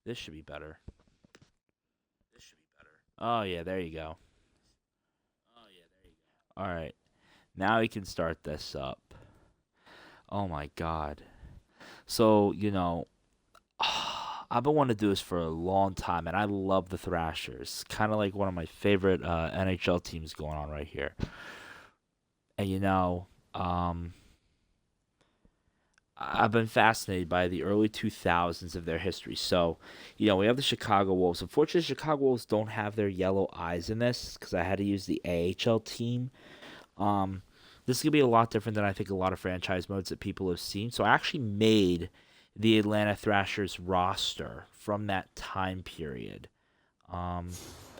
This should be better. Oh, yeah, there you go. All right. Now we can start this up. Oh, my God. So, I've been wanting to do this for a long time, and I love the Thrashers. Kind of like one of my favorite NHL teams going on right here. And, I've been fascinated by the early 2000s of their history. So, we have the Chicago Wolves. Unfortunately, the Chicago Wolves don't have their yellow eyes in this because I had to use the AHL team. Um, this is going to be a lot different than I think a lot of franchise modes that people have seen. So, I actually made the Atlanta Thrashers roster from that time period. Um,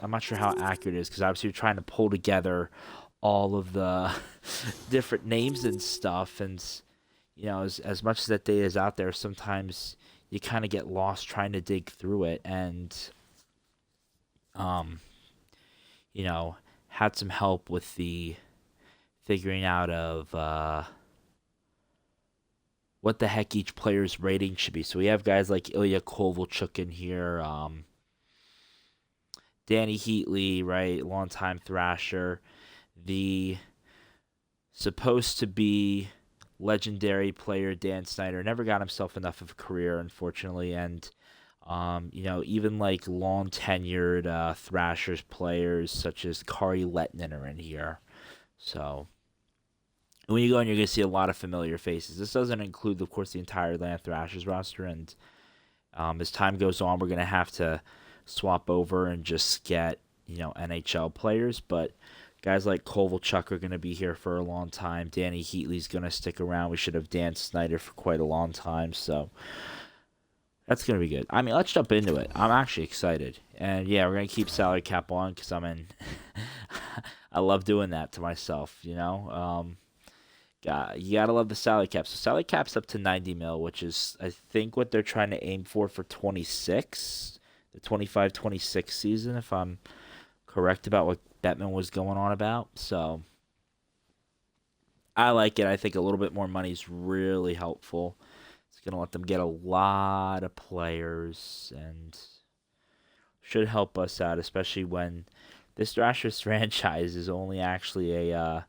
I'm not sure how accurate it is because obviously we're trying to pull together all of the different names and stuff. And as much as that data is out there, sometimes you kind of get lost trying to dig through it, and um, you know, had some help with the figuring out of what the heck each player's rating should be. So we have guys like Ilya Kovalchuk in here, Danny Heatley, right, longtime Thrasher, the supposed to be legendary player Dan Snyder never got himself enough of a career, unfortunately, and even like long tenured Thrashers players such as Kari Lettinen are in here. So when you go in, you're going to see a lot of familiar faces. This doesn't include, of course, the entire Atlanta Thrashers roster, and as time goes on, we're going to have to swap over and just get NHL players, but guys like Kovalchuk are going to be here for a long time. Danny Heatley's going to stick around. We should have Dan Snyder for quite a long time. So that's going to be good. I mean, let's jump into it. I'm actually excited. And yeah, we're going to keep salary cap on because I'm in. I love doing that to myself. You got to love the salary cap. So salary cap's up to 90 mil, which is, I think, what they're trying to aim for 26, the 25-26 season, if I'm correct about what Bettman was going on about. So I like it. I think a little bit more money is really helpful. It's going to let them get a lot of players and should help us out, especially when this Thrashers franchise is only actually a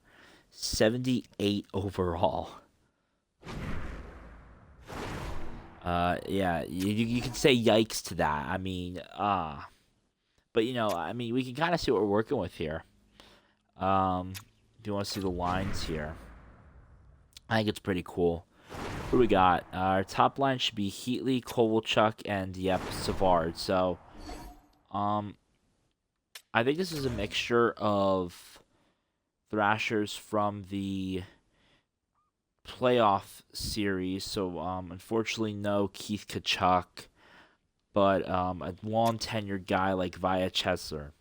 78 overall. Yeah, you can say yikes to that. I mean, but we can kind of see what we're working with here. If you want to see the lines here, I think it's pretty cool. What do we got? Our top line should be Heatley, Kovalchuk, and Savard. So, I think this is a mixture of Thrashers from the playoff series. So, unfortunately, no Keith Kachuk, but a long tenured guy like Via Chesler.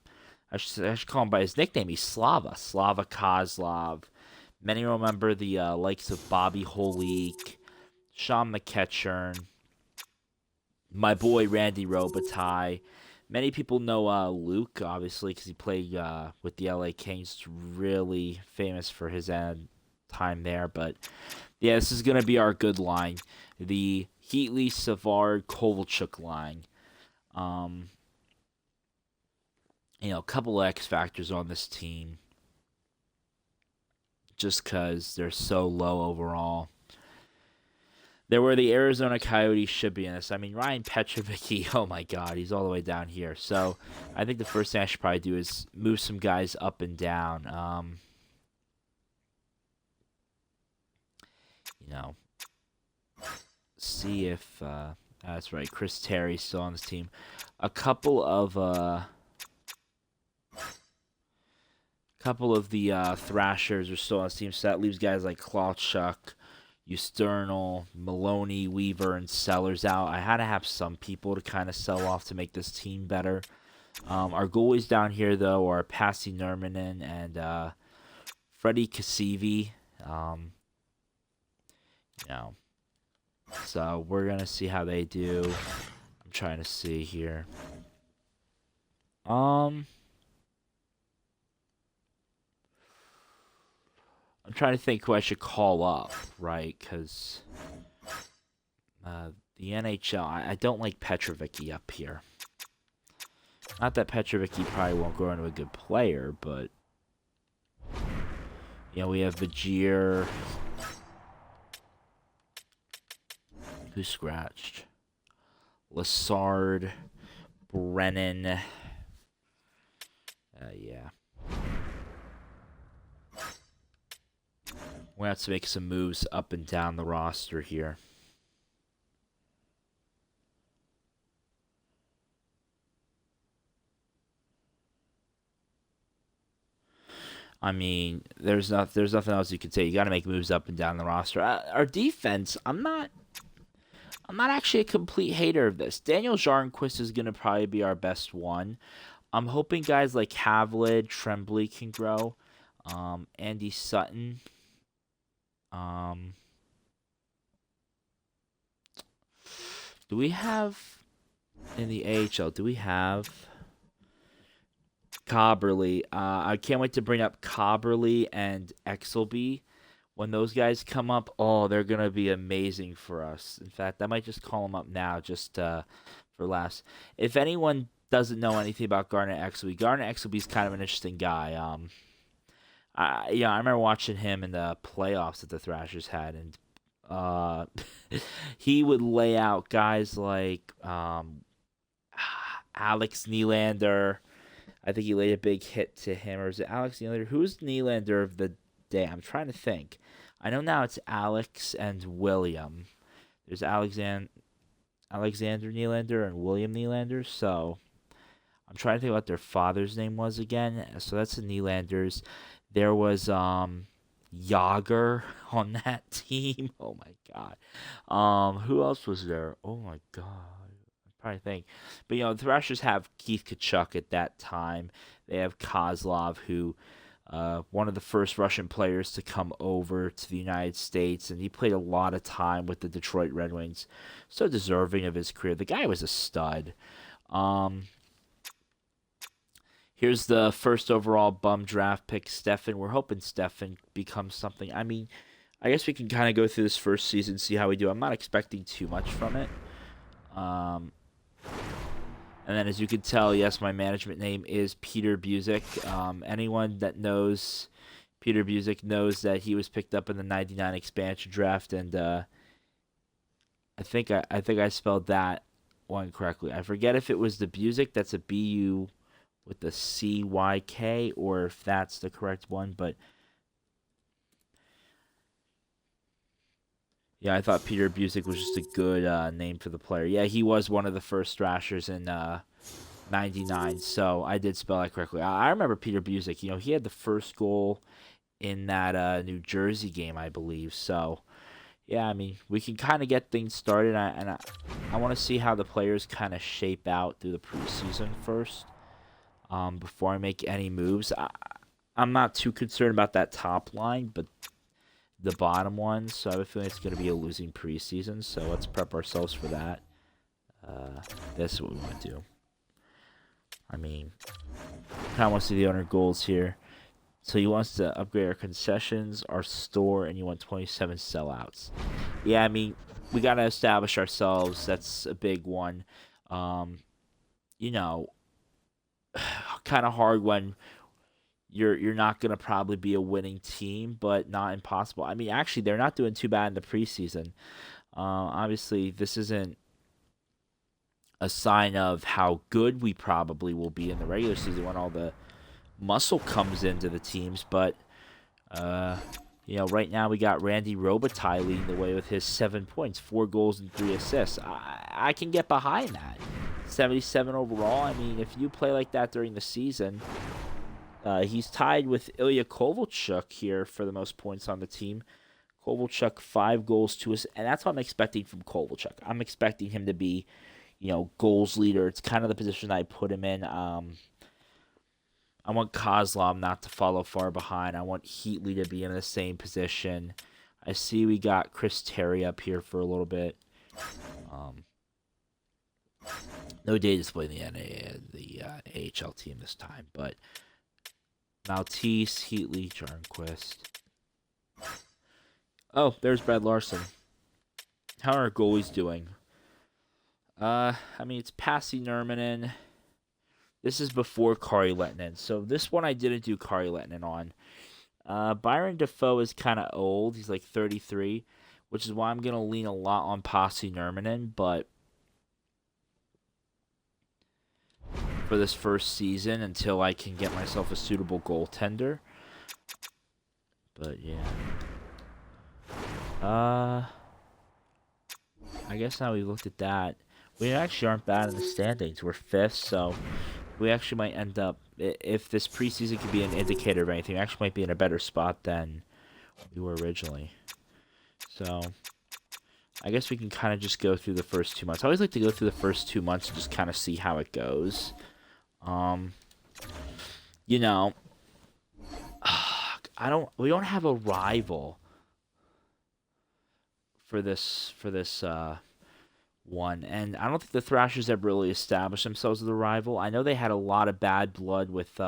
I should call him by his nickname. He's Slava Kozlov. Many remember the likes of Bobby Holik, Sean McEachern, my boy Randy Robitaille. Many people know Luke, obviously, because he played with the LA Kings. Really famous for his time there. But, yeah, this is going to be our good line. The Heatley, Savard, Kovalchuk line. A couple of X factors on this team. Just because they're so low overall. They're where the Arizona Coyotes should be in this. I mean, Ryan Petrovicki, oh my God, he's all the way down here. So I think the first thing I should probably do is move some guys up and down. you know, see if that's right. Chris Terry's still on this team. A couple of the Thrashers are still on this team, so that leaves guys like Klawchuk, Usternal, Maloney, Weaver, and Sellers out. I had to have some people to kind of sell off to make this team better. Our goalies down here, though, are Pasi Nurminen and Freddie Kasivi. So we're going to see how they do. I'm trying to see here. I'm trying to think who I should call up, right? Because the NHL, I don't like Petrovicki up here. Not that Petrovicki probably won't grow into a good player, but we have Vajir, who scratched, Lassard, Brennan. Yeah. We have to make some moves up and down the roster here. I mean, there's nothing else you can say. You got to make moves up and down the roster. Our defense, I'm not actually a complete hater of this. Daniel Jarnquist is going to probably be our best one. I'm hoping guys like Havlid, Tremblay can grow. Andy Sutton. Do we have in the AHL? Do we have Cobberly? I can't wait to bring up Cobberly and Exelby. When those guys come up, they're going to be amazing for us. In fact, I might just call them up now just for laughs. If anyone doesn't know anything about Garnet Exelby's kind of an interesting guy. I remember watching him in the playoffs that the Thrashers had, and he would lay out guys like Alex Nylander. I think he laid a big hit to him. Or is it Alex Nylander? Who's Nylander of the day? I'm trying to think. I know now it's Alex and William. There's Alexander Nylander and William Nylander. So I'm trying to think what their father's name was again. So that's the Nylanders. There was Yager on that team. Oh my god. Who else was there? Oh my god. I'm trying to think. But the Thrashers have Keith Kachuk at that time. They have Kozlov, who one of the first Russian players to come over to the United States, and he played a lot of time with the Detroit Red Wings. So deserving of his career. The guy was a stud. Here's the first overall bum draft pick, Stefan. We're hoping Stefan becomes something. I mean, I guess we can kind of go through this first season, see how we do. I'm not expecting too much from it. And then, as you can tell, yes, my management name is Peter Buzik. Anyone that knows Peter Buzik knows that he was picked up in the '99 expansion draft, and I think I spelled that one correctly. I forget if it was the Buzik. That's a B-U with the C-Y-K, or if that's the correct one, but yeah, I thought Peter Buzik was just a good name for the player. Yeah, he was one of the first Thrashers in '99, so I did spell that correctly. I remember Peter Buzik. He had the first goal in that New Jersey game, I believe. So, yeah, I mean, we can kind of get things started, and I want to see how the players kind of shape out through the preseason first. Before I make any moves. I'm not too concerned about that top line, but the bottom one, so I have a feeling it's going to be a losing preseason, so let's prep ourselves for that. This is what we want to do. I mean, kind of want to see the owner goals here. So he wants to upgrade our concessions, our store, and you want 27 sellouts. Yeah, I mean, we got to establish ourselves. That's a big one. Kind of hard when you're not going to probably be a winning team, but not impossible. I mean, actually, they're not doing too bad in the preseason. Obviously, this isn't a sign of how good we probably will be in the regular season when all the muscle comes into the teams, but Right now we got Randy Robitaille leading the way with his 7 points, 4 goals and 3 assists. I can get behind that. 77 overall. I mean, if you play like that during the season, he's tied with Ilya Kovalchuk here for the most points on the team. Kovalchuk, 5 goals, 2 assists, and that's what I'm expecting from Kovalchuk. I'm expecting him to be, goals leader. It's kind of the position I put him in. I want Kozlov not to follow far behind. I want Heatley to be in the same position. I see we got Chris Terry up here for a little bit. No day to play the AHL team this time, but Maltese, Heatley, Jarnquist. Oh, there's Brad Larson. How are our goalies doing? I mean, it's Pasi Nurminen. This is before Kari Lehtinen. So this one I didn't do Kari Lehtinen on. Byron Defoe is kind of old. He's like 33, which is why I'm going to lean a lot on Pasi Nurminen. But for this first season, until I can get myself a suitable goaltender. But yeah. I guess now we looked at that. We actually aren't bad in the standings. We're 5th, so we actually might end up, if this preseason could be an indicator of anything, we actually might be in a better spot than we were originally. So, I guess we can kind of just go through the first 2 months. I always like to go through the first 2 months and just kind of see how it goes. We don't have a rival for this one, and I don't think the Thrashers have really established themselves as a rival. I know they had a lot of bad blood with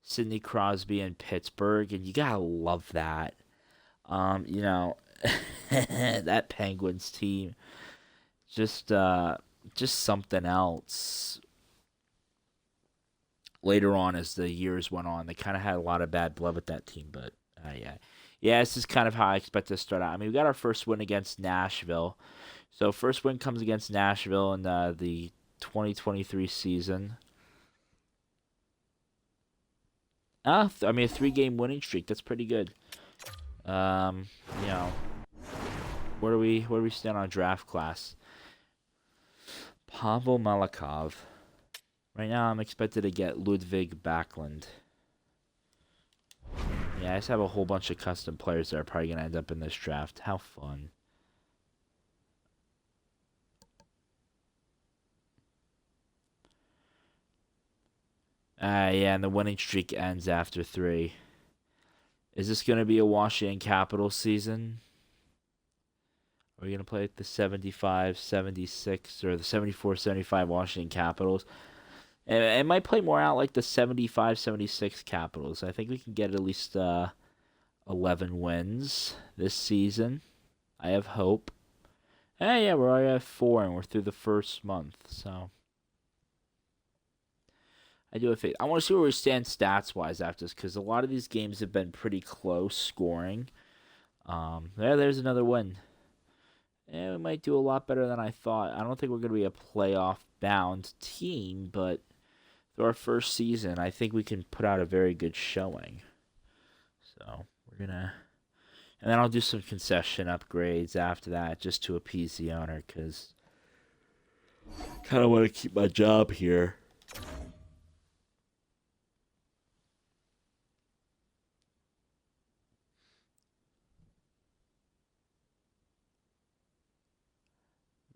Sidney Crosby in Pittsburgh, and you gotta love that. That Penguins team, just something else. Later on, as the years went on, they kind of had a lot of bad blood with that team, but yeah, this is kind of how I expect to start out. I mean, we got our first win against Nashville. So first win comes against Nashville in the 2023 season. A 3-game winning streak. That's pretty good. Where do we stand on draft class? Pavel Malakov. Right now, I'm expected to get Ludwig Backlund. Yeah, I just have a whole bunch of custom players that are probably gonna end up in this draft. How fun! Yeah, and the winning streak ends after 3. Is this going to be a Washington Capitals season? Are we going to play the 75-76 or the 74-75 Washington Capitals? It might play more out like the 75-76 Capitals. I think we can get at least 11 wins this season. I have hope. Yeah, we're already at 4 and we're through the first month, so I do have faith. I want to see where we stand stats-wise after this, because a lot of these games have been pretty close scoring. There's another win. We might do a lot better than I thought. I don't think we're going to be a playoff-bound team, but through our first season, I think we can put out a very good showing. So, we're going to... And then I'll do some concession upgrades after that, just to appease the owner, because I kind of want to keep my job here.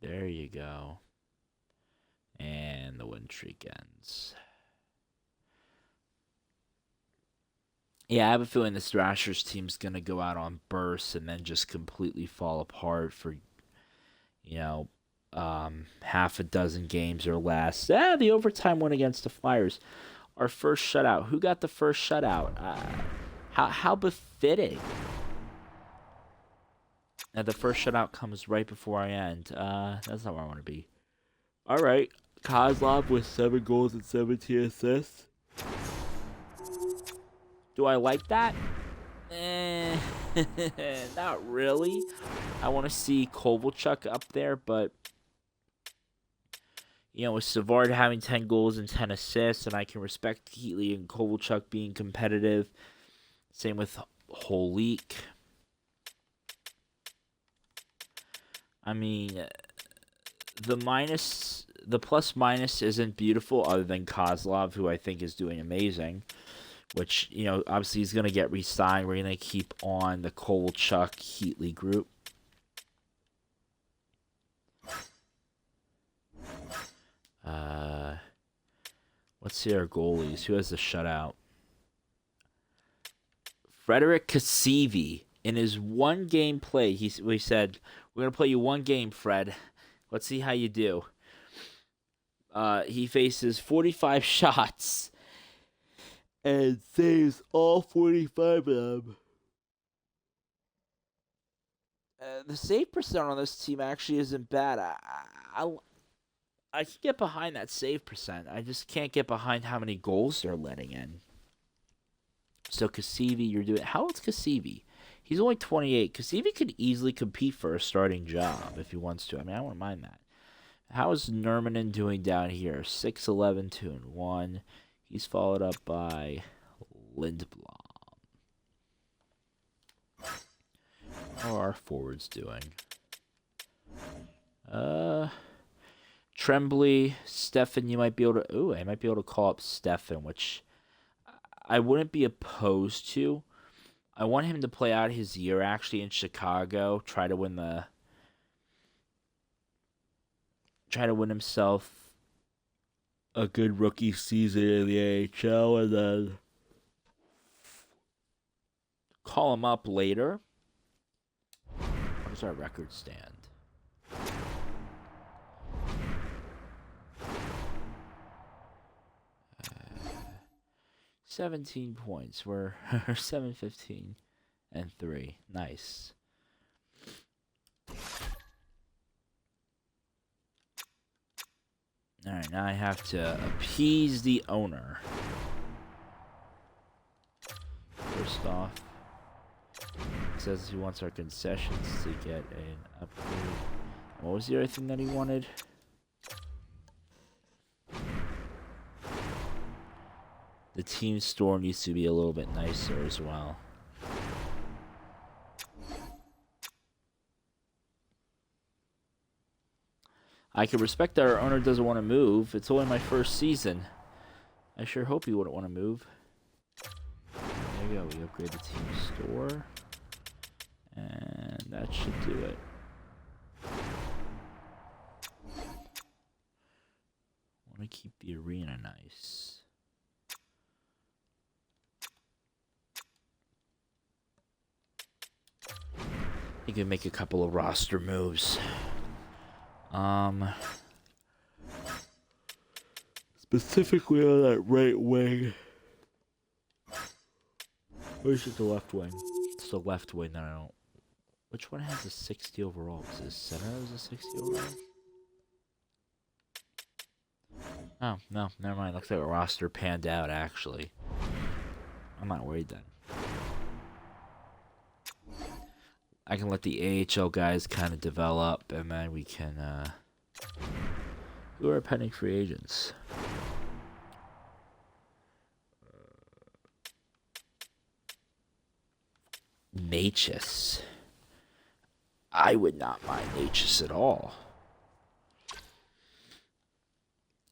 There you go. And the win streak ends. Yeah, I have a feeling this Thrashers team's going to go out on bursts and then just completely fall apart for, half a dozen games or less. The overtime win against the Flyers. Our first shutout. Who got the first shutout? How befitting. And the first shutout comes right before I end. That's not where I want to be. All right. Kozlov with 7 goals and 17 assists. Do I like that? Not really. I want to see Kovalchuk up there, but with Savard having 10 goals and 10 assists, and I can respect Heatley and Kovalchuk being competitive. Same with Holik. I mean, the plus minus isn't beautiful other than Kozlov, who I think is doing amazing. Which, obviously he's going to get re-signed. We're going to keep on the Kovalchuk Heatley group. Let's see our goalies. Who has the shutout? Frederick Kasivi. In his one game play, we said, we're going to play you one game, Fred. Let's see how you do. He faces 45 shots and saves all 45 of them. The save percent on this team actually isn't bad. I can get behind that save percent. I just can't get behind how many goals they're letting in. So Kasivi, you're doing... How old's Kasivi? He's only 28. Kasivi could easily compete for a starting job if he wants to. I mean, I wouldn't mind that. How is Nurminen doing down here? 6-11, 2-1. He's followed up by Lindblom. How are our forwards doing? Tremblay, Stefan, you might be able to... Ooh, I might be able to call up Stefan, which I wouldn't be opposed to. I want him to play out his year, actually, in Chicago. Try to win himself a good rookie season in the AHL, and then call him up later. What does our record stand? 17 points. We're 7-15 and 3. Nice. Alright, now I have to appease the owner. First off, it says he wants our concessions to get an upgrade. What was the other thing that he wanted? The team store needs to be a little bit nicer as well. I can respect that our owner doesn't want to move. It's only my first season. I sure hope he wouldn't want to move. There you go. We upgrade the team store. And that should do it. I want to keep the arena nice. You can make a couple of roster moves. Specifically on that right wing. Or is it the left wing? It's the left wing that I don't... Which one has a 60 overall? Is it center has a 60 overall? Oh, no, never mind. Looks like a roster panned out, actually. I'm not worried then. I can let the AHL guys kind of develop, and then we can, who are pending free agents? Natchez. I would not mind Natchez at all.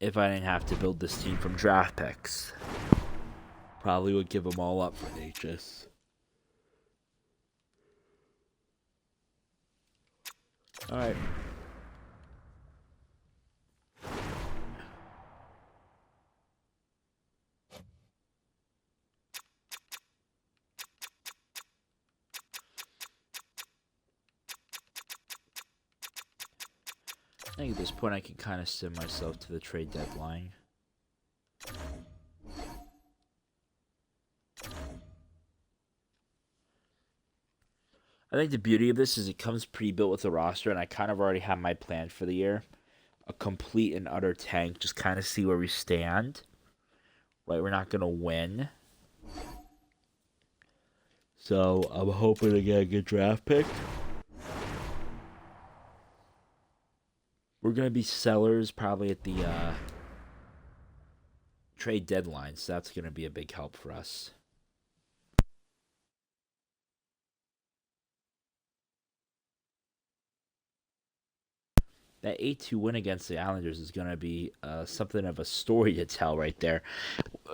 If I didn't have to build this team from draft picks. Probably would give them all up for Natchez. Alright. I think at this point I can kind of sim myself to the trade deadline. I think the beauty of this is it comes pre-built with the roster, and I kind of already have my plan for the year. A complete and utter tank, just kind of see where we stand. Right, we're not going to win. So, I'm hoping to get a good draft pick. We're going to be sellers probably at the trade deadline, so that's going to be a big help for us. That 8-2 win against the Islanders is going to be something of a story to tell right there.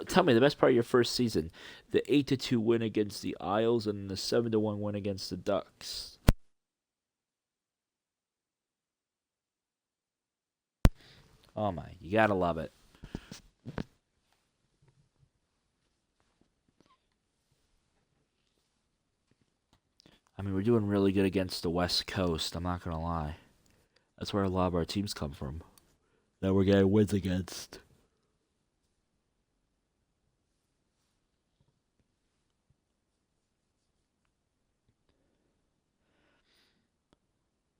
Tell me the best part of your first season: the 8-2 win against the Isles and the 7-1 win against the Ducks. Oh my, you gotta love it. I mean, we're doing really good against the West Coast. I'm not gonna lie. That's where a lot of our teams come from. That we're getting wins against.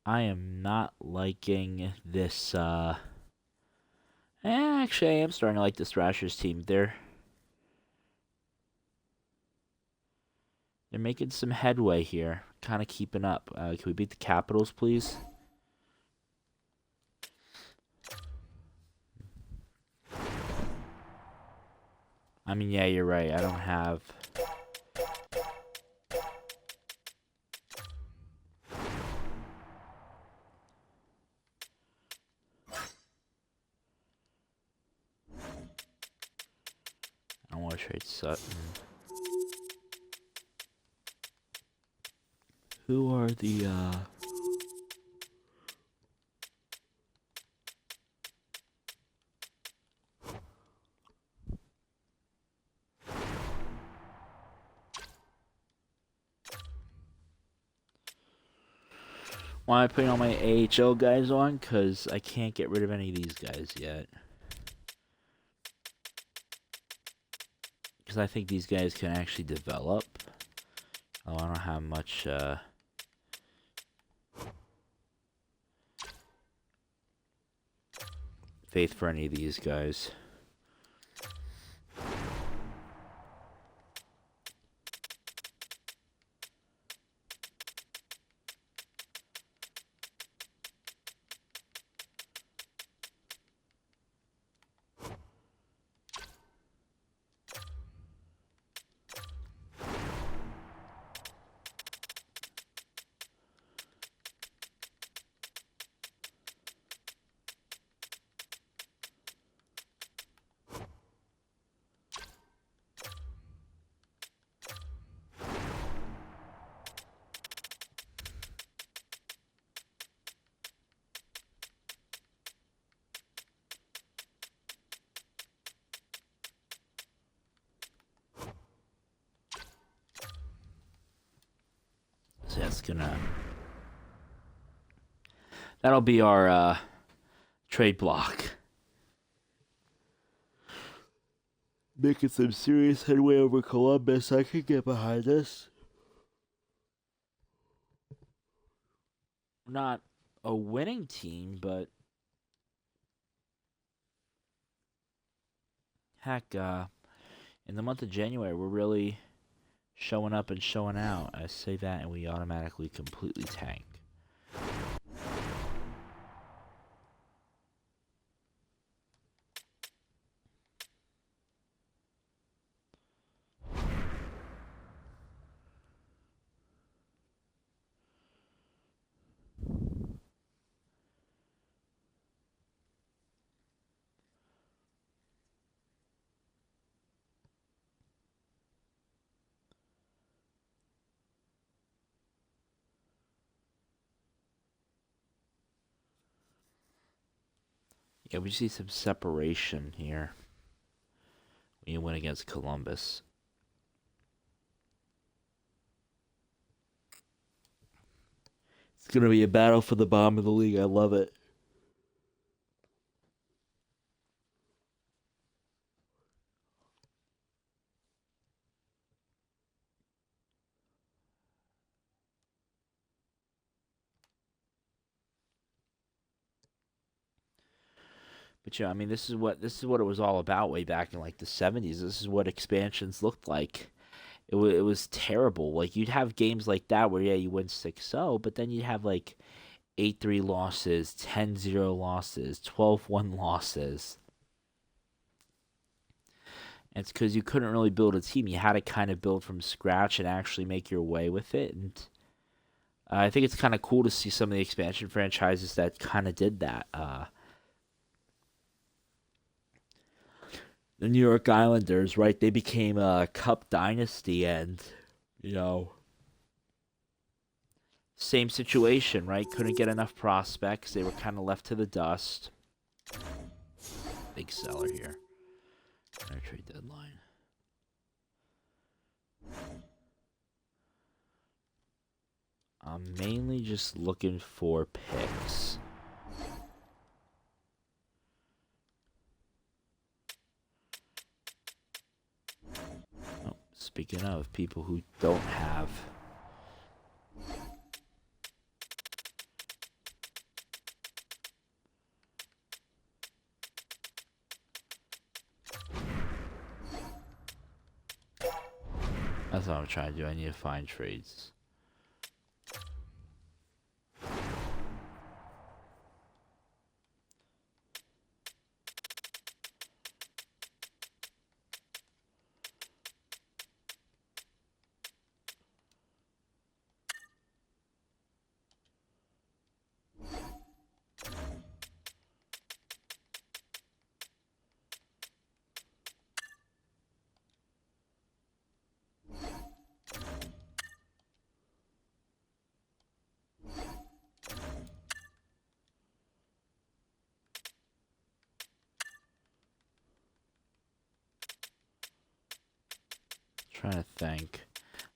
I am not liking this. Actually, I am starting to like this Thrashers team. They're making some headway here. Kind of keeping up. Can we beat the Capitals, please? I mean, yeah, you're right. I don't have. I don't want to trade Sutton. Who are the Why am I putting all my AHL guys on? Because I can't get rid of any of these guys yet. Because I think these guys can actually develop. Oh, I don't have much faith for any of these guys. So that's gonna... That'll be our trade block. Making some serious headway over Columbus. I can get behind this. We're not a winning team, but heck, in the month of January, we're really showing up and showing out. I say that, and we automatically completely tank. Yeah, we see some separation here when you win against Columbus. It's going to be a battle for the bottom of the league. I love it. But yeah, I mean, this is what it was all about way back in like the 70s. This is what expansions looked like. It was terrible. Like you'd have games like that where yeah, you win 6-0, but then you'd have like 8-3 losses, 10-0 losses, 12-1 losses. And it's because you couldn't really build a team. You had to kind of build from scratch and actually make your way with it. And I think it's kind of cool to see some of the expansion franchises that kind of did that. The New York Islanders, right? They became a Cup dynasty, and you know, same situation, right? Couldn't get enough prospects. They were kind of left to the dust. Big seller here. Trade deadline. I'm mainly just looking for picks. Oh, speaking of people who don't have. That's what I'm trying to do. I need to find trades. Trying to think.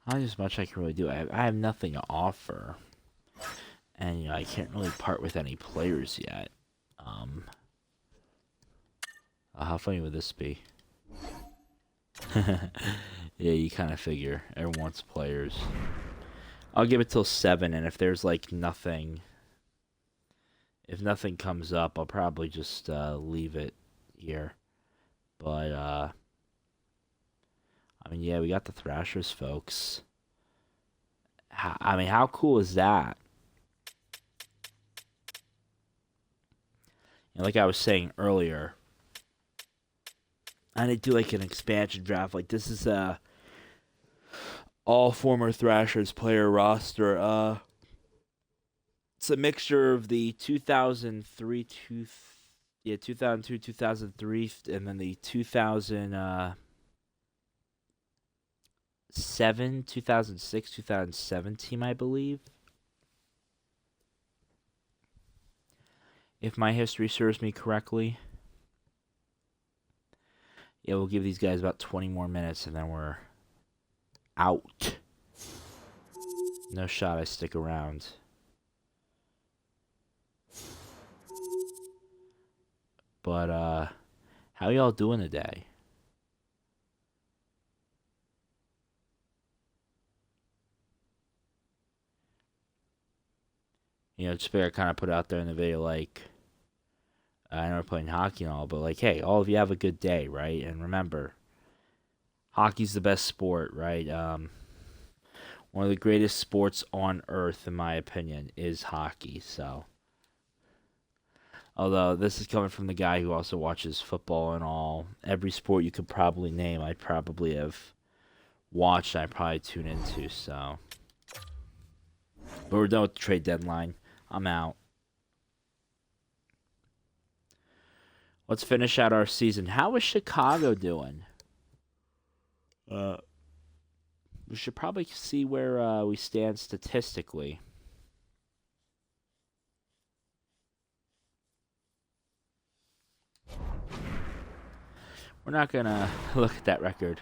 Not as much I can really do. I have nothing to offer. And, you know, I can't really part with any players yet. How funny would this be? Yeah, you kind of figure. Everyone wants players. I'll give it till 7, and if there's, like, nothing... If nothing comes up, I'll probably just leave it here. But, I mean, yeah, we got the Thrashers, folks. I mean, how cool is that? And like I was saying earlier, I need to do like an expansion draft. Like this is a all former Thrashers player roster. It's a mixture of the 2002, 2003, and then the 2006, 2007 team, I believe. If my history serves me correctly. Yeah, we'll give these guys about 20 more minutes and then we're out. No shot I stick around. But, how y'all doing today? You know, just figure I kind of put out there in the video, like, I know we're playing hockey and all, but, like, hey, all of you have a good day, right? And remember, hockey's the best sport, right? One of the greatest sports on earth, in my opinion, is hockey, so. Although, this is coming from the guy who also watches football and all. Every sport you could probably name, I probably have watched, I probably tune into, so. But we're done with the trade deadline. I'm out. Let's finish out our season. How is Chicago doing? We should probably see where we stand statistically. We're not going to look at that record.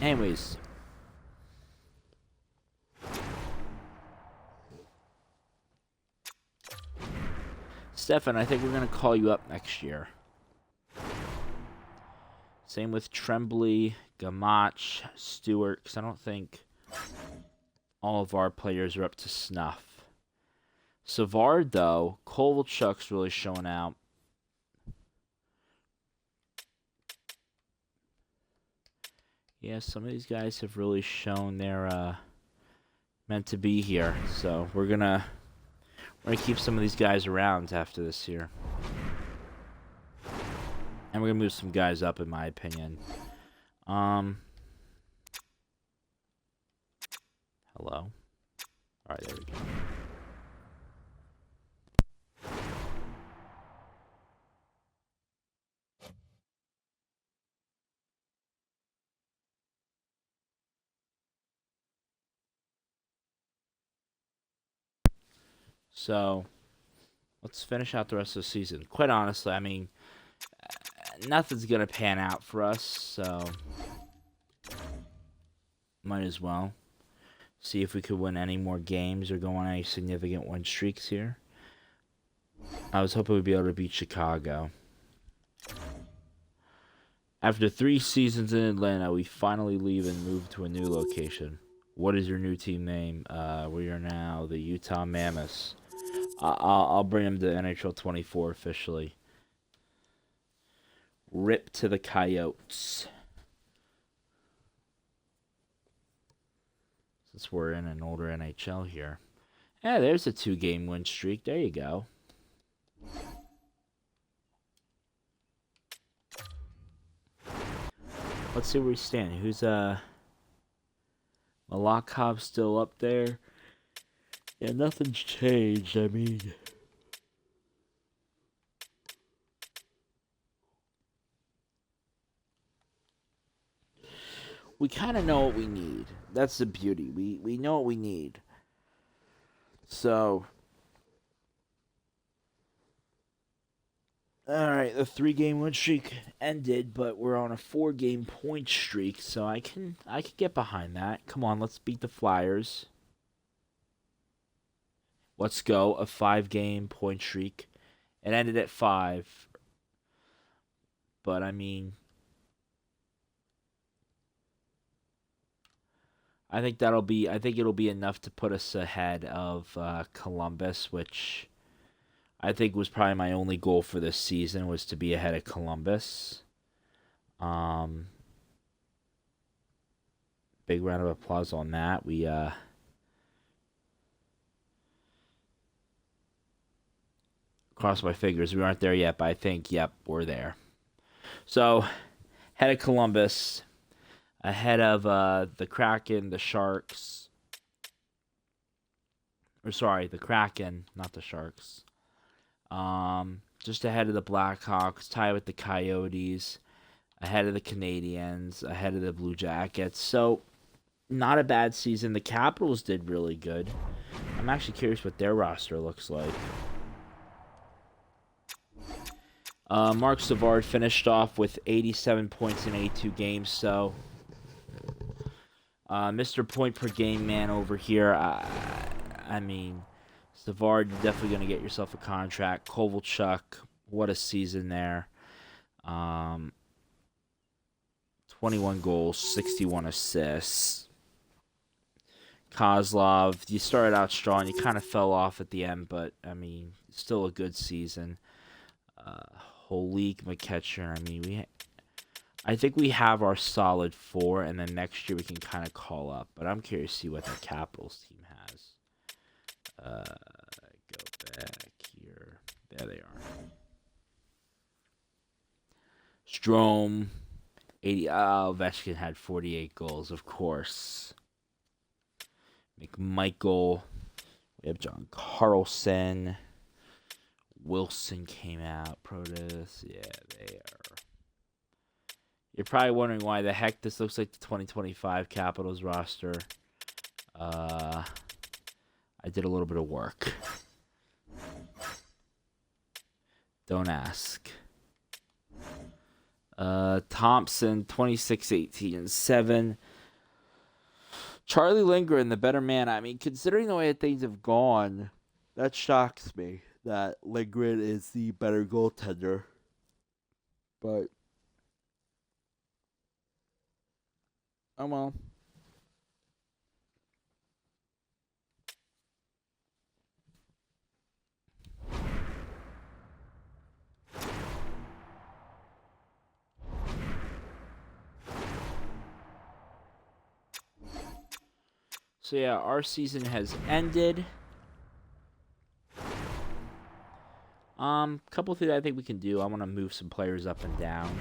Anyways. Stefan, I think we're going to call you up next year. Same with Tremblay, Gamach, Stewart, because I don't think all of our players are up to snuff. Savard, though, Kovalchuk's really showing out. Yeah, some of these guys have really shown they're meant to be here. So we're gonna We're going to keep some of these guys around after this year. And we're going to move some guys up, in my opinion. Hello? Alright, there we go. So, let's finish out the rest of the season. Quite honestly, I mean, nothing's going to pan out for us, so might as well see if we could win any more games or go on any significant win streaks here. I was hoping we'd be able to beat Chicago. After 3 seasons in Atlanta, we finally leave and move to a new location. What is your new team name? We are now the Utah Mammoths. I'll bring them to NHL 24 officially. Rip to the Coyotes. Since we're in an older NHL here. Yeah, there's a 2-game win streak. There you go. Let's see where we stand. Who's Malakhov still up there? Yeah, nothing's changed. I mean, we kind of know what we need. That's the beauty. We know what we need. So, all right, the 3-game win streak ended, but we're on a 4-game point streak, so I can get behind that. Come on, let's beat the Flyers. Let's go, a 5-game point streak. It ended at 5. But I mean, I think it'll be enough to put us ahead of Columbus, which I think was probably my only goal for this season, was to be ahead of Columbus. Big round of applause on that. We cross my fingers. We aren't there yet, but I think, yep, we're there. So, ahead of Columbus, ahead of the Kraken, the Sharks. Or sorry, the Kraken, not the Sharks. Just ahead of the Blackhawks, tied with the Coyotes, ahead of the Canadiens, ahead of the Blue Jackets. So, not a bad season. The Capitals did really good. I'm actually curious what their roster looks like. Mark Savard finished off with 87 points in 82 games, so Mr. Point per game man over here. I mean, Savard, you're definitely going to get yourself a contract. Kovalchuk, what a season there. 21 goals, 61 assists. Kozlov, you started out strong. You kind of fell off at the end, but, I mean, still a good season. Holik, McKetcher, I mean, I think we have our solid 4, and then next year we can kind of call up. But I'm curious to see what the Capitals team has. Go back here. There they are. Strome, 80. Oh, Ovechkin had 48 goals, of course. McMichael. We have John Carlson. Wilson came out. Protus. Yeah, they are. You're probably wondering why the heck this looks like the 2025 Capitals roster. I did a little bit of work. Don't ask. Thompson, 26, 18, and 7. Charlie Lindgren, the better man. I mean, considering the way that things have gone, that shocks me that Lindgren is the better goaltender. But, oh well. So yeah, our season has ended. Couple things I think we can do. I want to move some players up and down.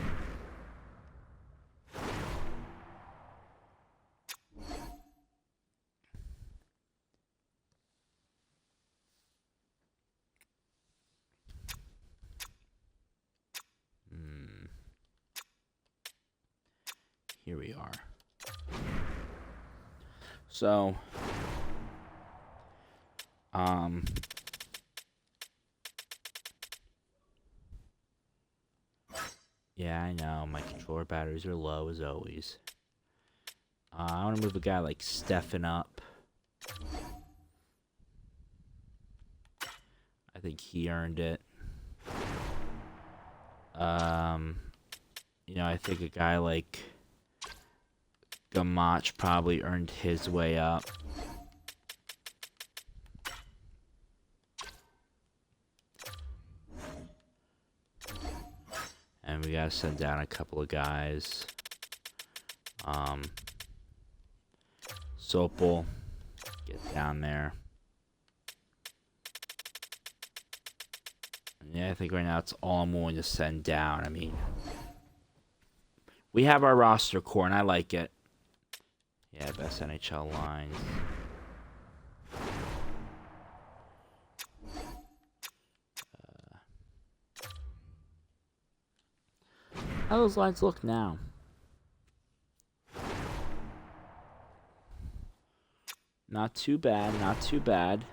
Here we are. So, yeah, I know my controller batteries are low as always. I want to move a guy like Stefan up. I think he earned it. You know, I think a guy like Gamach probably earned his way up. And we gotta send down a couple of guys. Sopel, get down there. And yeah, I think right now it's all I'm willing to send down. I mean, we have our roster core, and I like it. Yeah, best NHL lines. How those lines look now? Not too bad, not too bad.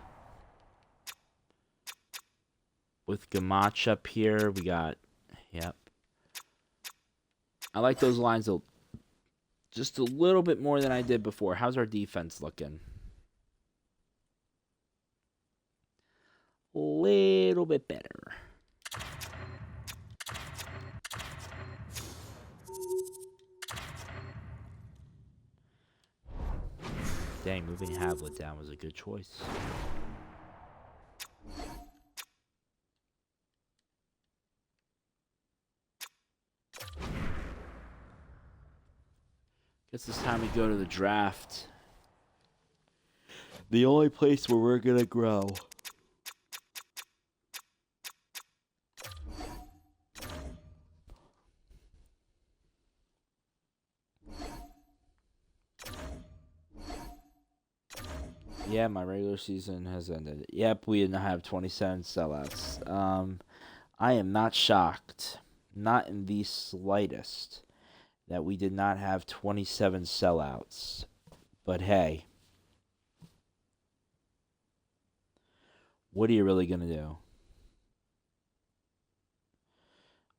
With Gamach up here, we got, yep. I like those lines just a little bit more than I did before. How's our defense looking? A little bit better. Dang, moving Havlet down was a good choice. Guess it's time we go to the draft. The only place where we're gonna grow. Yeah, my regular season has ended. Yep, we didn't have 27 sellouts. I am not shocked, not in the slightest, that we did not have 27 sellouts. But hey, what are you really going to do?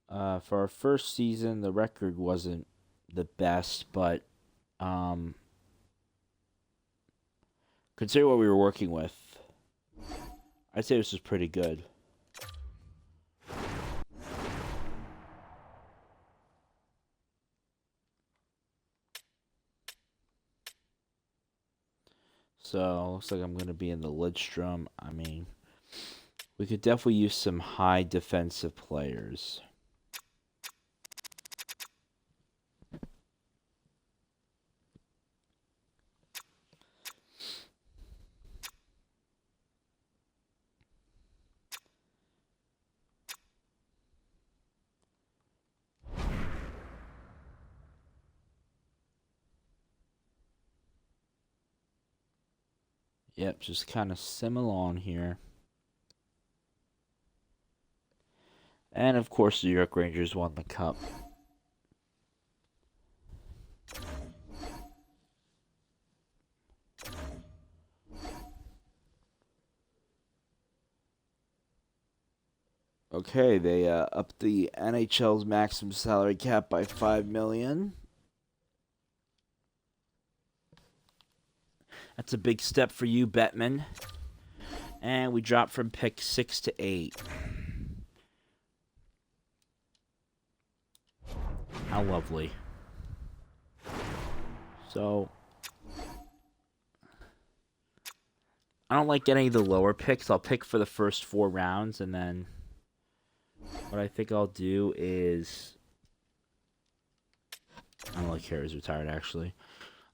For our first season, the record wasn't the best, but consider what we were working with. I'd say this was pretty good. So, looks like I'm going to be in the Lidstrom. I mean, we could definitely use some high defensive players. Yep, just kind of simmer on here. And of course, the New York Rangers won the cup. Okay, they upped the NHL's maximum salary cap by $5 million. That's a big step for you, Bettman. And we dropped from pick 6 to 8. How lovely. So, I don't like getting the lower picks. I'll pick for the first 4 rounds, and then what I think I'll do is... I don't like Harry's retired, actually.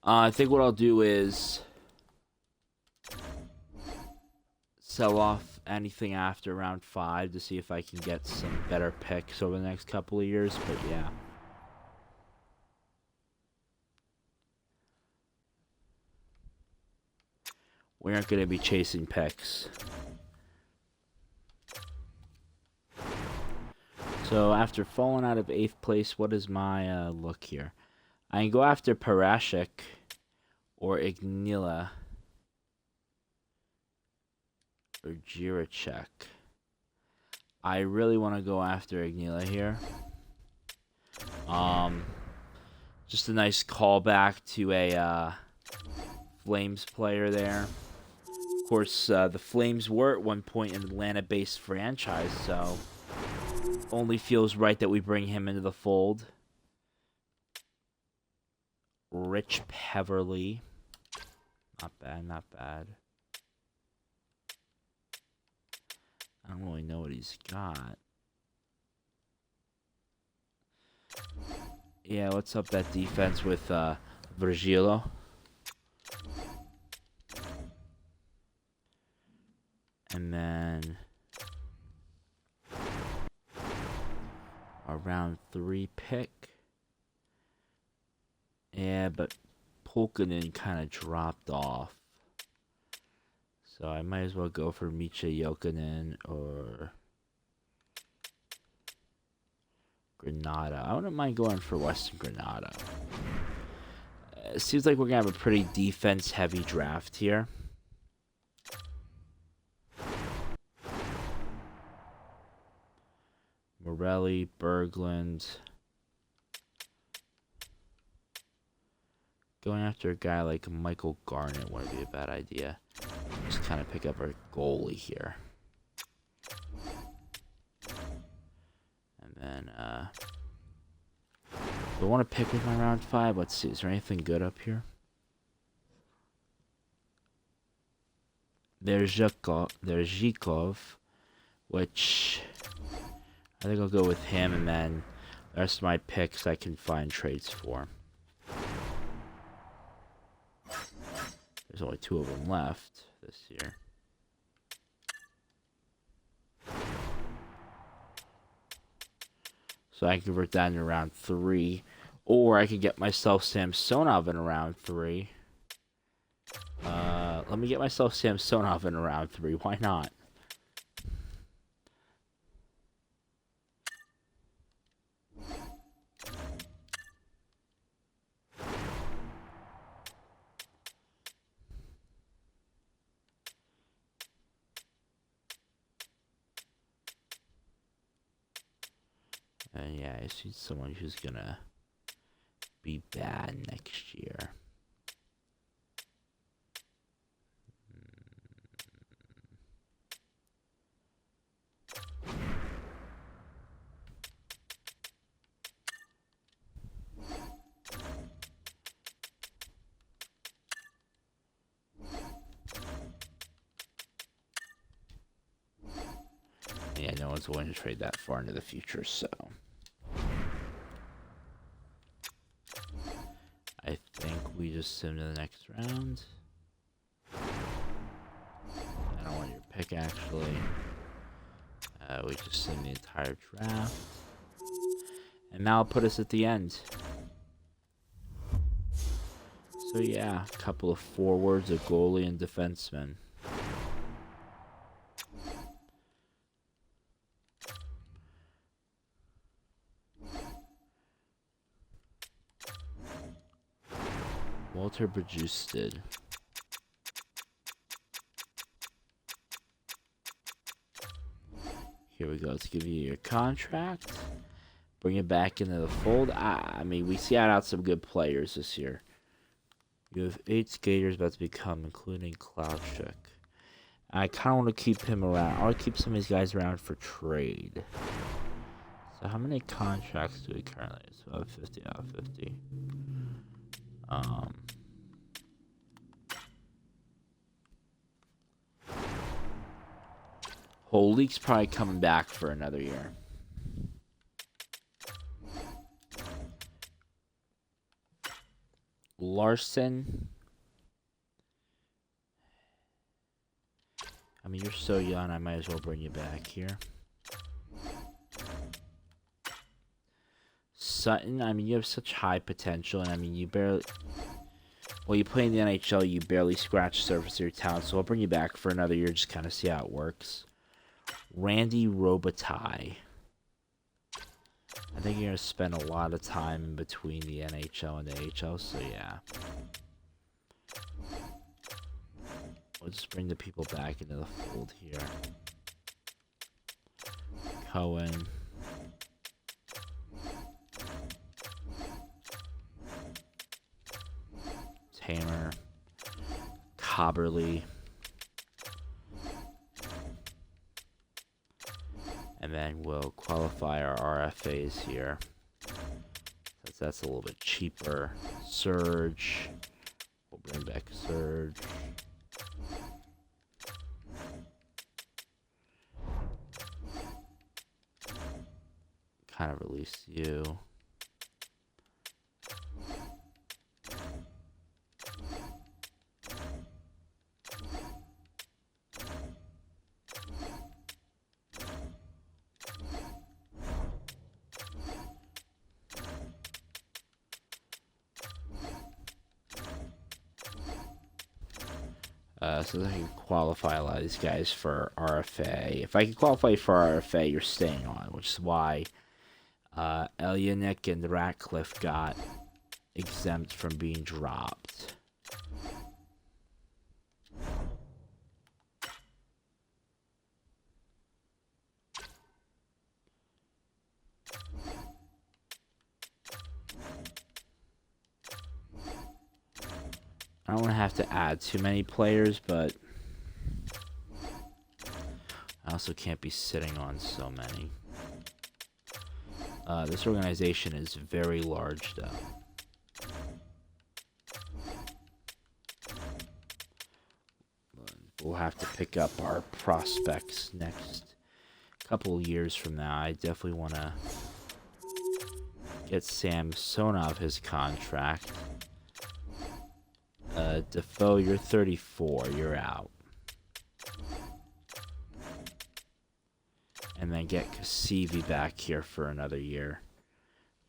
I think what I'll do is sell off anything after round 5 to see if I can get some better picks over the next couple of years, but yeah. We aren't going to be chasing picks. So after falling out of 8th place, what is my look here? I can go after Parashik or Ignila or Jiracek. I really want to go after Ignila here. Just a nice callback to a Flames player there. Of course, the Flames were at one point an Atlanta-based franchise, so only feels right that we bring him into the fold. Rich Peverly. Not bad, not bad. I don't really know what he's got. Yeah, what's up that defense with Virgilio? And then a round 3 pick. Yeah, but Polkanen kind of dropped off. So I might as well go for Micha Jokinen or Granada. I wouldn't mind going for Western Granada. It seems like we're going to have a pretty defense-heavy draft here. Morelli, Berglund. Going after a guy like Michael Garnett wouldn't be a bad idea. Just kind of pick up our goalie here. And then, do I want to pick with my round 5? Let's see, is there anything good up here? There's Zhikov, which I think I'll go with him, and then the rest of my picks I can find trades for. There's only 2 of them left this year. So I can convert that into round 3. Or I could get myself Samsonov in round 3. Let me get myself Samsonov in round 3. Why not? And yeah, I see someone who's gonna be bad next year. Yeah, no one's willing to trade that far into the future, so I think we just sim to the next round. I don't want your pick, actually. We just sim the entire draft. And now I'll put us at the end. So yeah, a couple of forwards, a goalie, and defenseman. Walter Bajusted. Here we go. Let's give you your contract. Bring it back into the fold. I mean, we scout out some good players this year. You have 8 skaters about to become, including Klauschuk. I kind of want to keep him around. I want to keep some of these guys around for trade. So how many contracts do we currently have? So 50 out of 50. Holik's probably coming back for another year. Larson. I mean, you're so young, I might as well bring you back here. Sutton, I mean, you have such high potential, and I mean, you barely... Well, you play in the NHL, you barely scratch the surface of your talent, so I'll bring you back for another year, just kind of see how it works. Randy Robitaille. I think you're going to spend a lot of time in between the NHL and the AHL, so yeah. We'll just bring the people back into the fold here. Cohen. Tamer. Cobberly. And then we'll qualify our RFAs here. Since that's a little bit cheaper. Surge. We'll bring back Surge. Kind of release you. So that I can qualify a lot of these guys for RFA. If I can qualify for RFA, you're staying on, which is why Elyanik and Ratcliffe got exempt from being dropped. I don't want to have to add too many players, but I also can't be sitting on so many. This organization is very large, though. We'll have to pick up our prospects next couple years from now. I definitely want to get Samsonov his contract. Defoe, you're 34. You're out. And then get Kasivi back here for another year.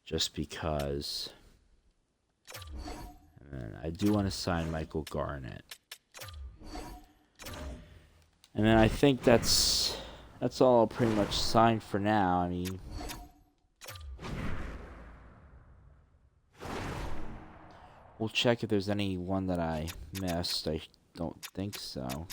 Just because. And then I do want to sign Michael Garnett. And then I think that's all I'll pretty much sign for now. I mean, we'll check if there's any one that I missed. I don't think so.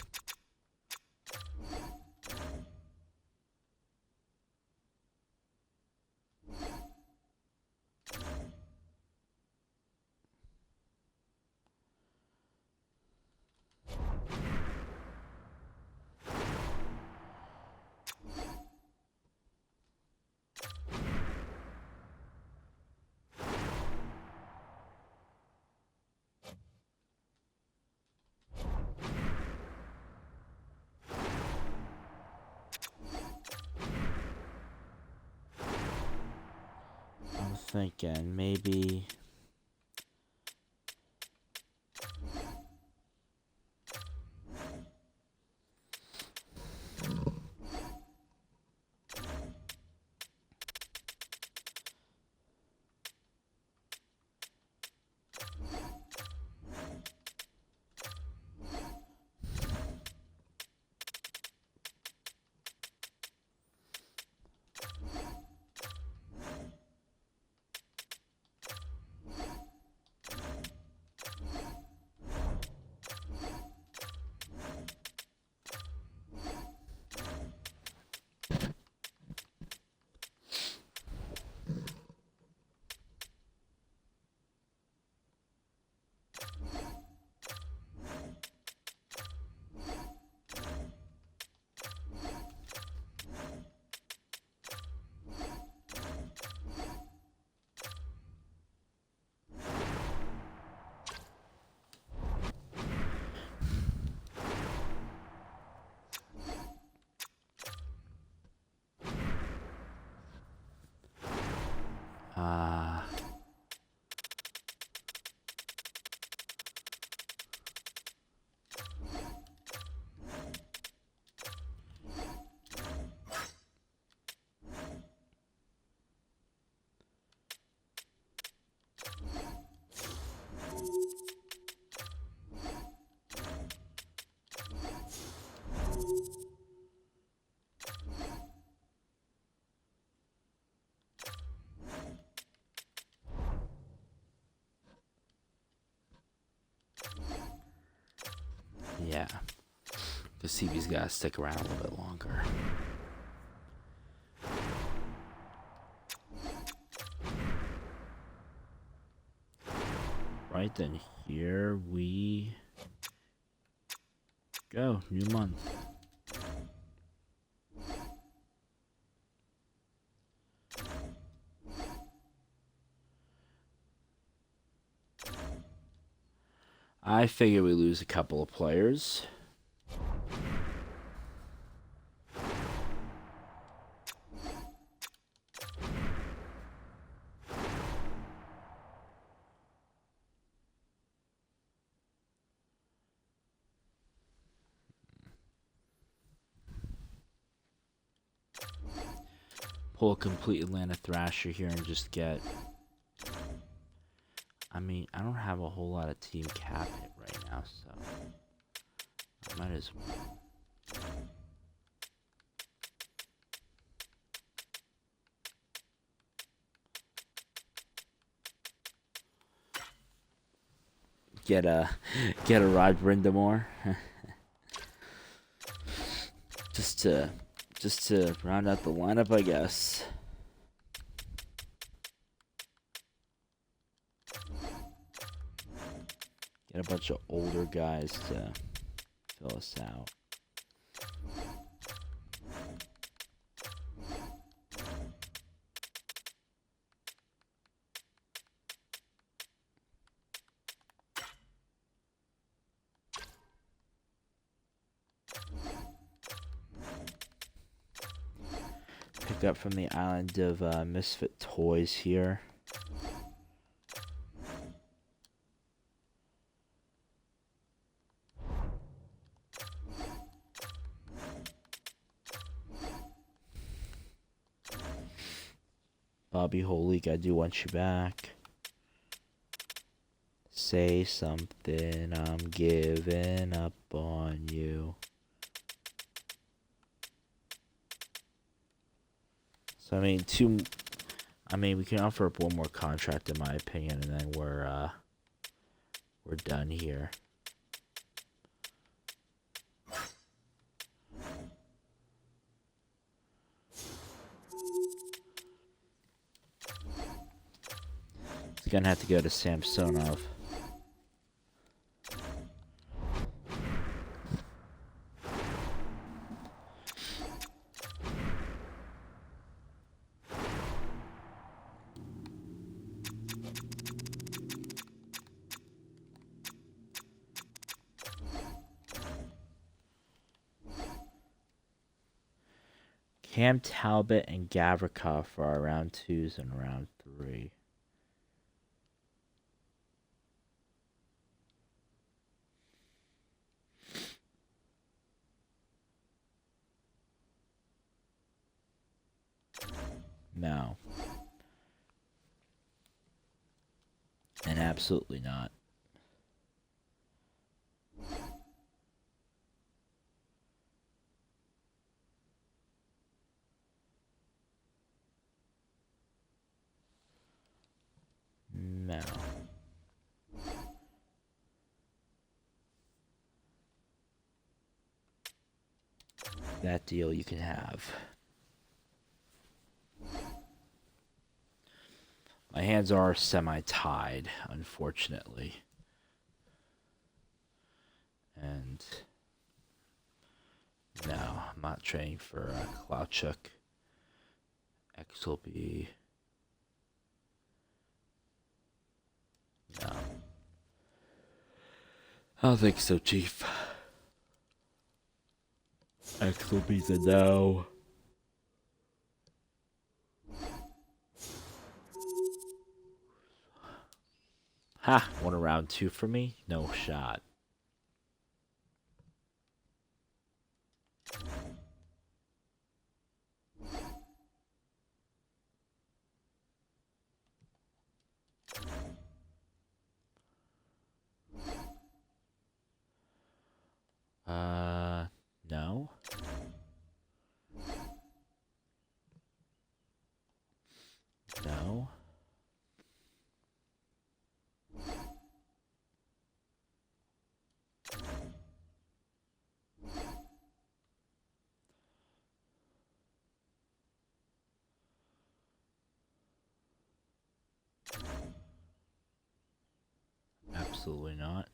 I'm thinking maybe Yeah. The CB's got to stick around a little bit longer. Right then, here we go. New month. I figure we lose a couple of players. Pull a complete Atlanta Thrasher here and just get... I mean, I don't have a whole lot of team cap hit right now, so I might as well. Get a Rod Brindamore. just to round out the lineup, I guess. Get a bunch of older guys to fill us out. Picked up from the island of Misfit Toys here. Bobby Holik, I do want you back. Say something, I'm giving up on you. So I mean we can offer up one more contract in my opinion, and then we're done here. It's gonna have to go to Samsonov. Cam Talbot and Gavrikov for our round 2s and round 3. No. And absolutely not. No. That deal you can have. My hands are semi-tied, unfortunately. And no, I'm not trading for Klauchuk. X will be... No. I don't think so, Chief. X will be the no. Ha! Want a round 2 for me? No shot. No. No. Absolutely not.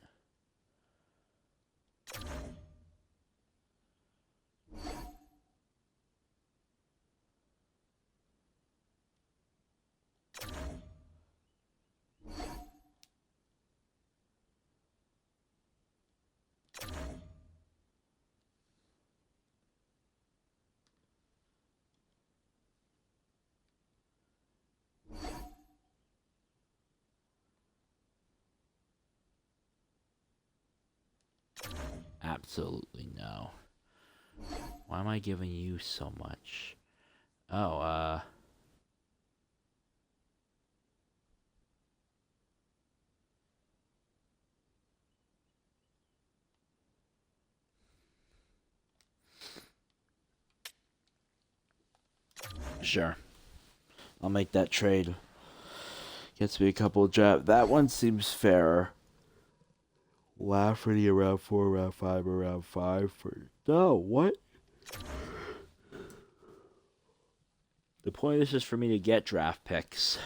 Absolutely no. Why am I giving you so much? Oh, sure. I'll make that trade. Gets me a couple of draft. That one seems fairer. Lafferty around 4, around 5, around 5 for... No, what? The point of this is for me to get draft picks.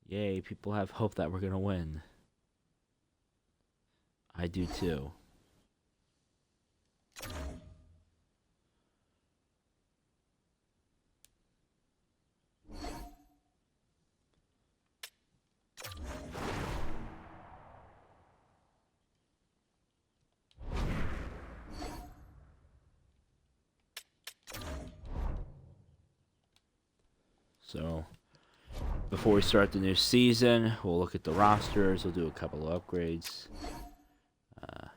Yay, people have hope that we're going to win. I do too. So, before we start the new season, we'll look at the rosters. We'll do a couple of upgrades. I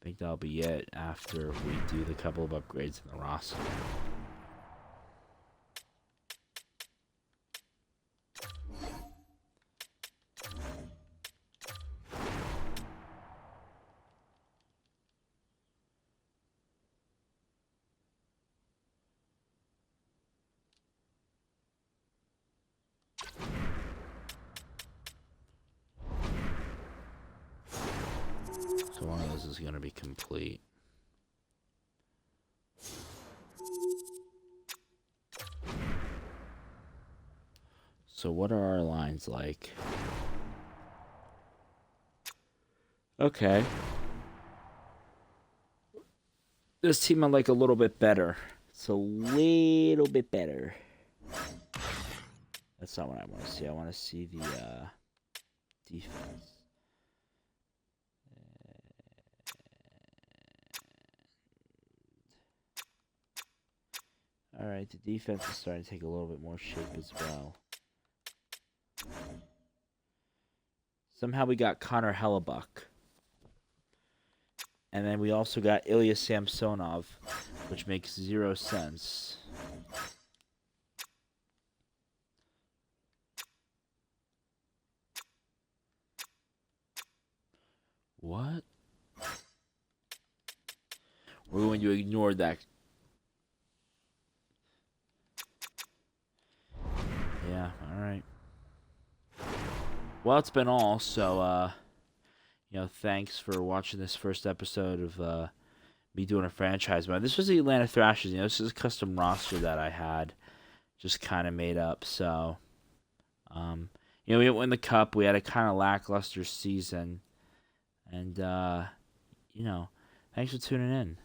think that'll be it after we do the couple of upgrades in the roster. So one of those is going to be complete. So what are our lines like? Okay. This team I like a little bit better. It's a little bit better. That's not what I want to see. I want to see the defense. Alright, the defense is starting to take a little bit more shape as well. Somehow we got Connor Hellebuck. And then we also got Ilya Samsonov, which makes 0 sense. What? We're going to ignore that. Yeah, alright. Well, it's been all, so, thanks for watching this first episode of me doing a franchise mode. This was the Atlanta Thrashers. This is a custom roster that I had just kind of made up. So, we didn't win the cup. We had a kind of lackluster season. And, thanks for tuning in.